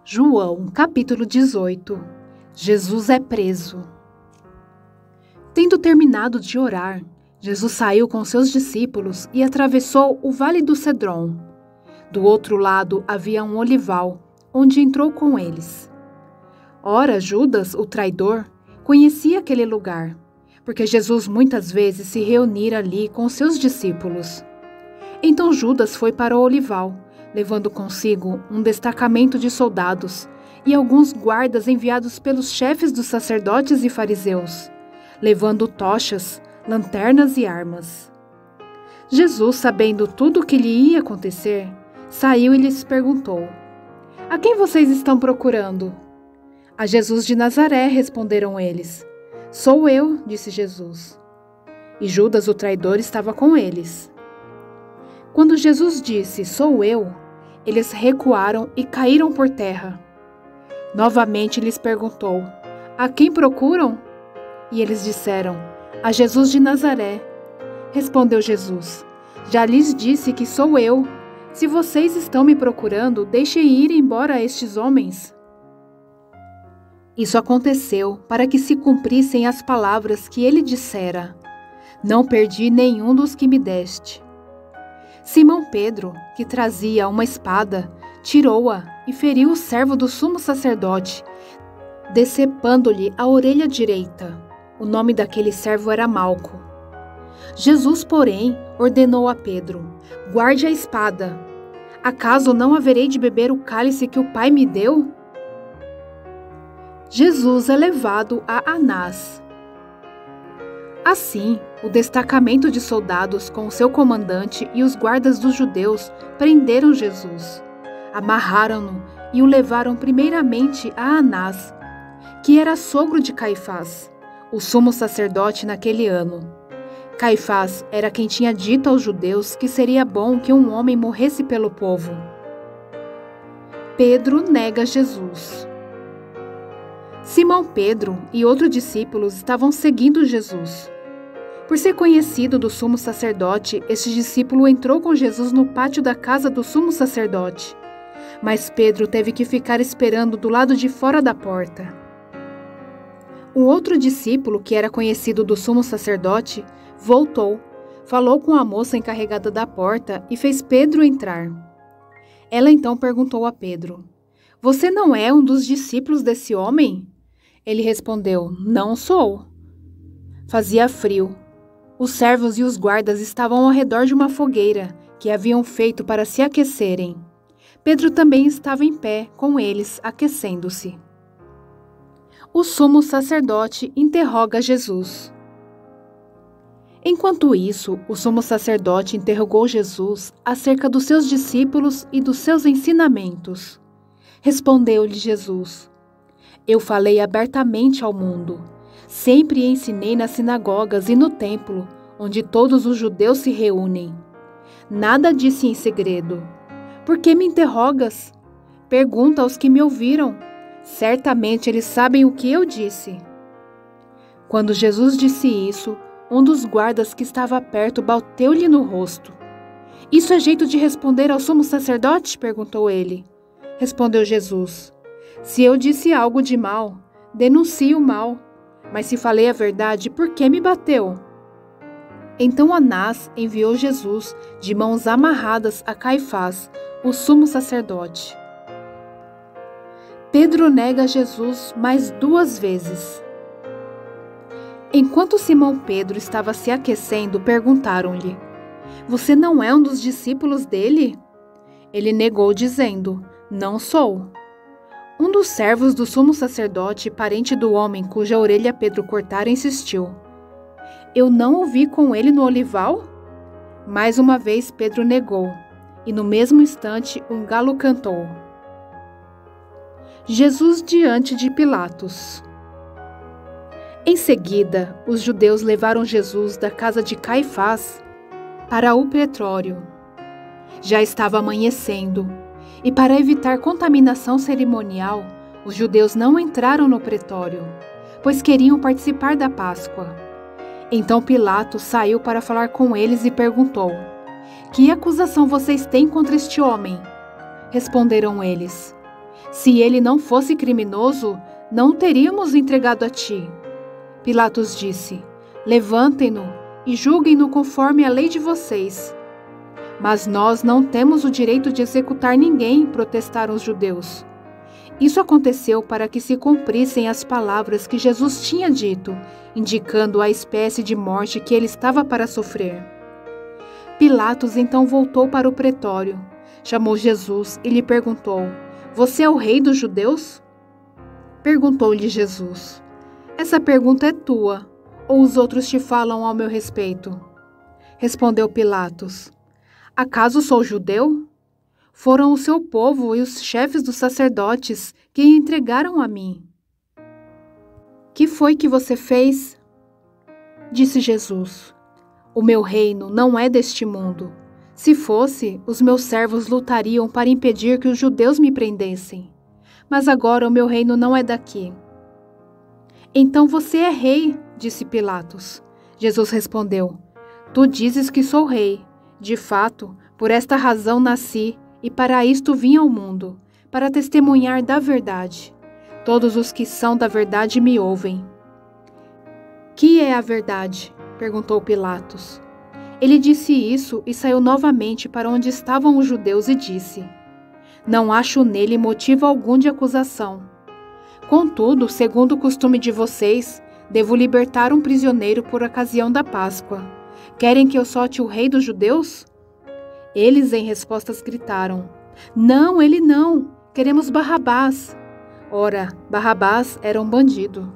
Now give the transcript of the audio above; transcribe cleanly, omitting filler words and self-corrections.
João, capítulo 18. Jesus é preso. Tendo terminado de orar, Jesus saiu com seus discípulos e atravessou o vale do Cedron. Do outro lado havia um olival, onde entrou com eles. Ora, Judas, o traidor, conhecia aquele lugar, porque Jesus muitas vezes se reunira ali com seus discípulos. Então Judas foi para o olival, levando consigo um destacamento de soldados e alguns guardas enviados pelos chefes dos sacerdotes e fariseus, levando tochas, lanternas e armas. Jesus, sabendo tudo o que lhe ia acontecer, saiu e lhes perguntou: "A quem vocês estão procurando?" "A Jesus de Nazaré", responderam eles. "Sou eu", disse Jesus. E Judas, o traidor, estava com eles. Quando Jesus disse, "Sou eu", eles recuaram e caíram por terra. Novamente lhes perguntou: "A quem procuram?" E eles disseram: "A Jesus de Nazaré." Respondeu Jesus: "Já lhes disse que sou eu. Se vocês estão me procurando, deixem ir embora estes homens." Isso aconteceu para que se cumprissem as palavras que ele dissera: "Não perdi nenhum dos que me deste." Simão Pedro, que trazia uma espada, tirou-a e feriu o servo do sumo sacerdote, decepando-lhe a orelha direita. O nome daquele servo era Malco. Jesus, porém, ordenou a Pedro: "Guarde a espada. Acaso não haverei de beber o cálice que o Pai me deu?" Jesus é levado a Anás. Assim, o destacamento de soldados com o seu comandante e os guardas dos judeus prenderam Jesus, amarraram-no e o levaram primeiramente a Anás, que era sogro de Caifás, o sumo sacerdote naquele ano. Caifás era quem tinha dito aos judeus que seria bom que um homem morresse pelo povo. Pedro nega Jesus. Simão Pedro e outros discípulos estavam seguindo Jesus. Por ser conhecido do sumo sacerdote, este discípulo entrou com Jesus no pátio da casa do sumo sacerdote. Mas Pedro teve que ficar esperando do lado de fora da porta. Um outro discípulo, que era conhecido do sumo sacerdote, voltou, falou com a moça encarregada da porta e fez Pedro entrar. Ela então perguntou a Pedro: "Você não é um dos discípulos desse homem?" Ele respondeu: "Não sou." Fazia frio. Os servos e os guardas estavam ao redor de uma fogueira que haviam feito para se aquecerem. Pedro também estava em pé com eles, aquecendo-se. O sumo sacerdote interroga Jesus. Enquanto isso, o sumo sacerdote interrogou Jesus acerca dos seus discípulos e dos seus ensinamentos. Respondeu-lhe Jesus: "Eu falei abertamente ao mundo. Sempre ensinei nas sinagogas e no templo, onde todos os judeus se reúnem. Nada disse em segredo. Por que me interrogas? Pergunta aos que me ouviram. Certamente eles sabem o que eu disse." Quando Jesus disse isso, um dos guardas que estava perto bateu-lhe no rosto. "Isso é jeito de responder ao sumo sacerdote?" perguntou ele. Respondeu Jesus: "Se eu disse algo de mal, denuncie o mal. Mas se falei a verdade, por que me bateu?" Então Anás enviou Jesus de mãos amarradas a Caifás, o sumo sacerdote. Pedro nega Jesus mais 2 vezes. Enquanto Simão Pedro estava se aquecendo, perguntaram-lhe: "Você não é um dos discípulos dele?" Ele negou, dizendo: "Não sou." Um dos servos do sumo sacerdote, parente do homem cuja orelha Pedro cortara, insistiu: "Eu não o vi com ele no olival?" Mais uma vez Pedro negou, e no mesmo instante um galo cantou. Jesus diante de Pilatos. Em seguida, os judeus levaram Jesus da casa de Caifás para o pretório. Já estava amanhecendo, e para evitar contaminação cerimonial, os judeus não entraram no pretório, pois queriam participar da Páscoa. Então Pilatos saiu para falar com eles e perguntou: "Que acusação vocês têm contra este homem?" Responderam eles: Se ele não fosse criminoso, não o teríamos entregado a ti. Pilatos disse: levantem-no e julguem-no conforme a lei de vocês. Mas nós não temos o direito de executar ninguém, protestaram os judeus. Isso aconteceu para que se cumprissem as palavras que Jesus tinha dito, indicando a espécie de morte que ele estava para sofrer. Pilatos então voltou para o pretório, chamou Jesus e lhe perguntou: você é o rei dos judeus? Perguntou-lhe Jesus: essa pergunta é tua, ou os outros te falam ao meu respeito? Respondeu Pilatos: acaso sou judeu? Foram o seu povo e os chefes dos sacerdotes que o entregaram a mim. Que foi que você fez? Disse Jesus: o meu reino não é deste mundo. Se fosse, os meus servos lutariam para impedir que os judeus me prendessem. Mas agora o meu reino não é daqui. Então você é rei, disse Pilatos. Jesus respondeu: tu dizes que sou rei. De fato, por esta razão nasci e para isto vim ao mundo, para testemunhar da verdade. Todos os que são da verdade me ouvem. Que é a verdade? Perguntou Pilatos. Ele disse isso e saiu novamente para onde estavam os judeus e disse: não acho nele motivo algum de acusação. Contudo, segundo o costume de vocês, devo libertar um prisioneiro por ocasião da Páscoa. Querem que eu solte o rei dos judeus? Eles, em respostas, gritaram: não, ele não! Queremos Barrabás! Ora, Barrabás era um bandido.